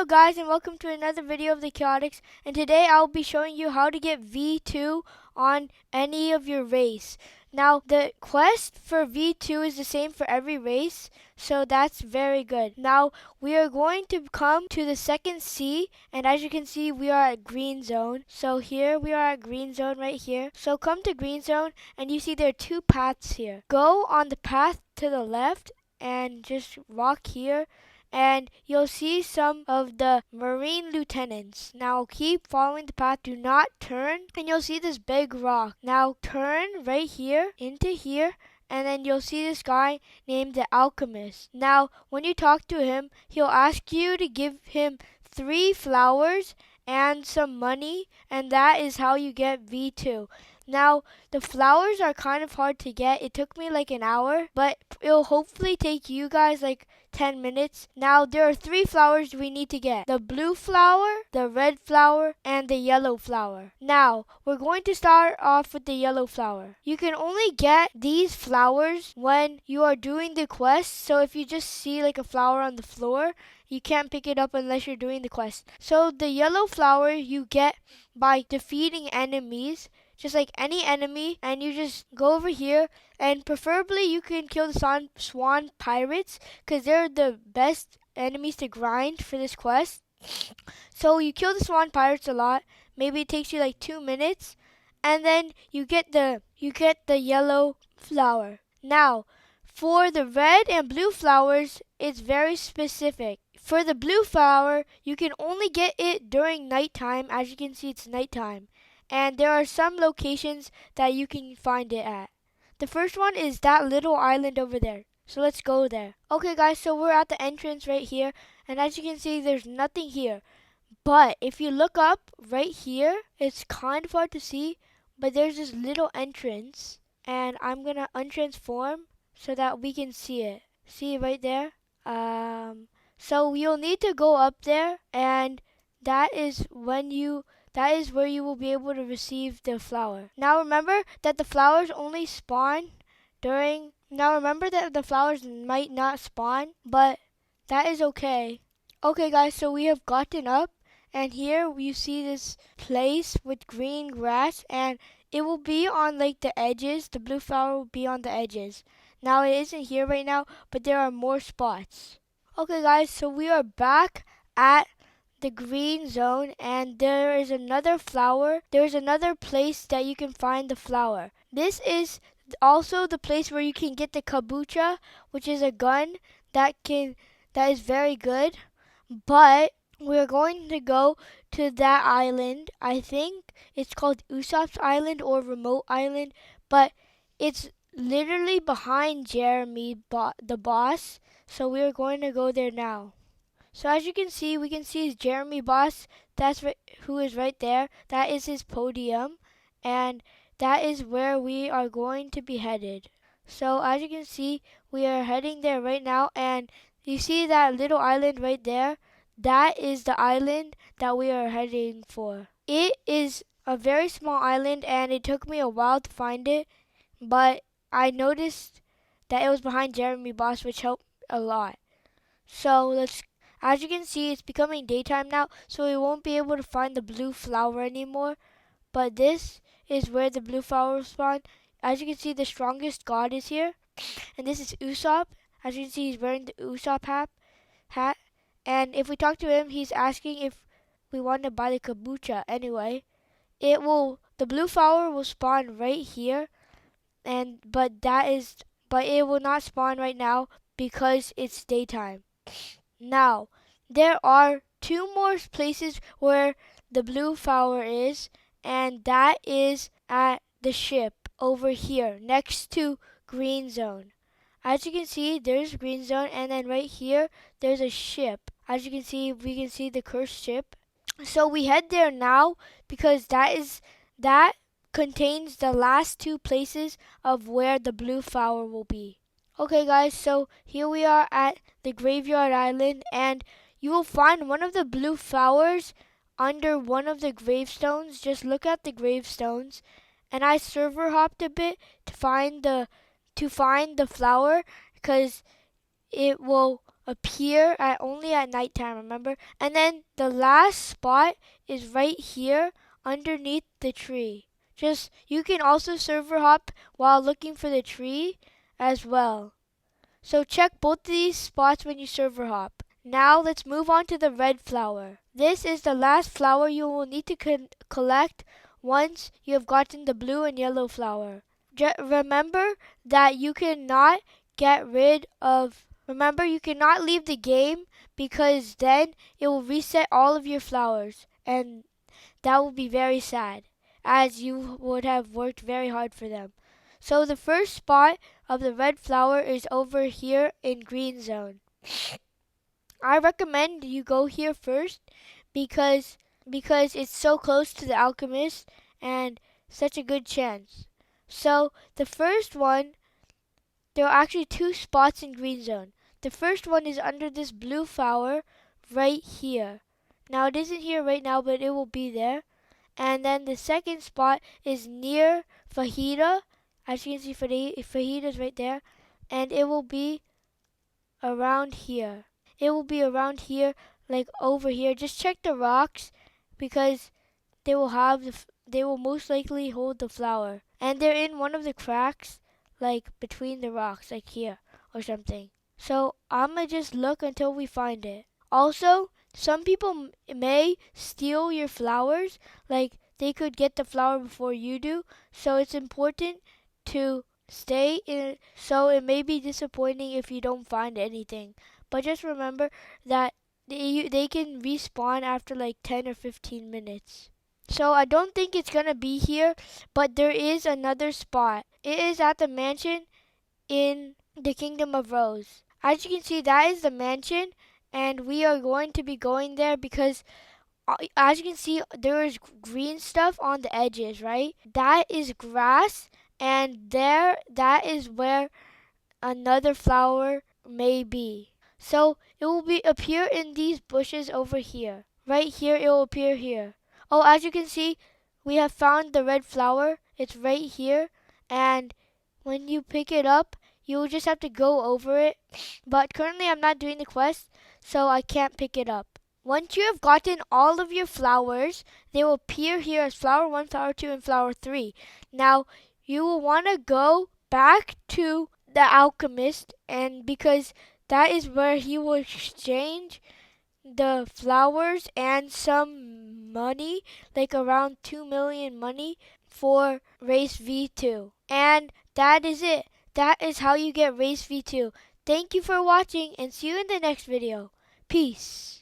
Hello guys and welcome to another video of the Chaotix, and today I'll be showing you how to get V2 on any of your race. Now the quest for V2 is the same for every race, so that's very good. Now we are going to come to the second sea, and as you can see we are at green zone. So here we are at green zone right here. So come to green zone and you see there are two paths here. Go on the path to the left and just walk here, and you'll see some of the marine lieutenants. Now keep following the path, do not turn, and you'll see this big rock. Now turn right here into here, and then you'll see this guy named the alchemist. Now when you talk to him, he'll ask you to give him 3 flowers and some money, and that is how you get V2. Now, the flowers are kind of hard to get. It took me like an hour, but it'll hopefully take you guys like 10 minutes. Now, there are 3 flowers we need to get. The blue flower, the red flower, and the yellow flower. Now, we're going to start off with the yellow flower. You can only get these flowers when you are doing the quest. So if you just see like a flower on the floor, you can't pick it up unless you're doing the quest. So the yellow flower you get by defeating enemies, just like any enemy, and you just go over here, and preferably you can kill the swan pirates because they're the best enemies to grind for this quest. So you kill the swan pirates a lot. Maybe it takes you like 2 minutes, and then you get the yellow flower. Now for the red and blue flowers, it's very specific. For the blue flower, you can only get it during nighttime. As you can see, it's nighttime. And there are some locations that you can find it at. The first one is that little island over there. So let's go there. Okay guys, so we're at the entrance right here. And as you can see, there's nothing here. But if you look up right here, it's kind of hard to see, but there's this little entrance. And I'm going to untransform so that we can see it. See right there? So you'll need to go up there, and that is where you will be able to receive the flower. Now remember that the flowers only spawn now remember that the flowers might not spawn, but that is okay. Okay guys, so we have gotten up, and here you see this place with green grass, and it will be on like the edges. The blue flower will be on the edges. Now it isn't here right now, but there are more spots. Okay guys, so we are back at the green zone, and there is another flower. There's another place that you can find the flower. This is also the place where you can get the kabucha, which is a gun that is very good. But we're going to go to that island. I think it's called Usopp's Island or Remote Island, but it's literally behind Jeremy, the boss. So we're going to go there now. So as you can see, we can see his Jeremy boss. That's who is right there. That is his podium, and that is where we are going to be headed. So as you can see, we are heading there right now, and you see that little island right there? That is the island that we are heading for. It is a very small island, and it took me a while to find it, but I noticed that it was behind Jeremy boss, which helped a lot. So as you can see, it's becoming daytime now, so we won't be able to find the blue flower anymore. But this is where the blue flower spawn. As you can see, the strongest god is here, and this is Usopp. As you can see, he's wearing the Usopp hat. And if we talk to him, he's asking if we want to buy the kabucha. Anyway, the blue flower will spawn right here, but it will not spawn right now because it's daytime. Now, there are 2 more places where the blue flower is, and that is at the ship over here next to green zone. As you can see, there's green zone, and then right here there's a ship. As you can see, we can see the cursed ship. So we head there now because that contains the last 2 places of where the blue flower will be. Okay guys, so here we are at the graveyard island, and you will find one of the blue flowers under one of the gravestones. Just look at the gravestones, and I server hopped a bit to find the flower because it will appear only at nighttime, remember? And then the last spot is right here underneath the tree. Just, you can also server hop while looking for the tree as well. So check both of these spots when you server hop. Now let's move on to the red flower. This is the last flower you will need to collect once you have gotten the blue and yellow flower. Remember that you cannot get rid of, remember you cannot leave the game because then it will reset all of your flowers and that will be very sad as you would have worked very hard for them. So the first spot of the red flower is over here in green zone. I recommend you go here first because it's so close to the alchemist and such a good chance. So the first one, there are actually two spots in green zone. The first one is under this blue flower right here. Now it isn't here right now, but it will be there. And then the second spot is near fajita. As you can see, fajita is right there. And it will be around here. It will be around here, like over here. Just check the rocks because they will they will most likely hold the flower. And they're in one of the cracks, like between the rocks, like here or something. So I'ma just look until we find it. Also, some people may steal your flowers, like they could get the flower before you do. So it's important to stay in. So it may be disappointing if you don't find anything. But just remember that they can respawn after like 10 or 15 minutes. So I don't think it's gonna be here, but there is another spot. It is at the mansion in the Kingdom of Rose. As you can see, that is the mansion, and we are going to be going there because as you can see, there is green stuff on the edges, right? That is grass, and that is where another flower may be. So it will appear in these bushes over here. Right here, it will appear here. Oh, as you can see, we have found the red flower. It's right here, and when you pick it up, you will just have to go over it. But currently, I'm not doing the quest, so I can't pick it up. Once you have gotten all of your flowers, they will appear here as flower 1, flower 2, and flower 3. Now, you will want to go back to the alchemist, and because that is where he will exchange the flowers and some money, like around 2 million money for race V2. And that is it. That is how you get race V2. Thank you for watching and see you in the next video. Peace.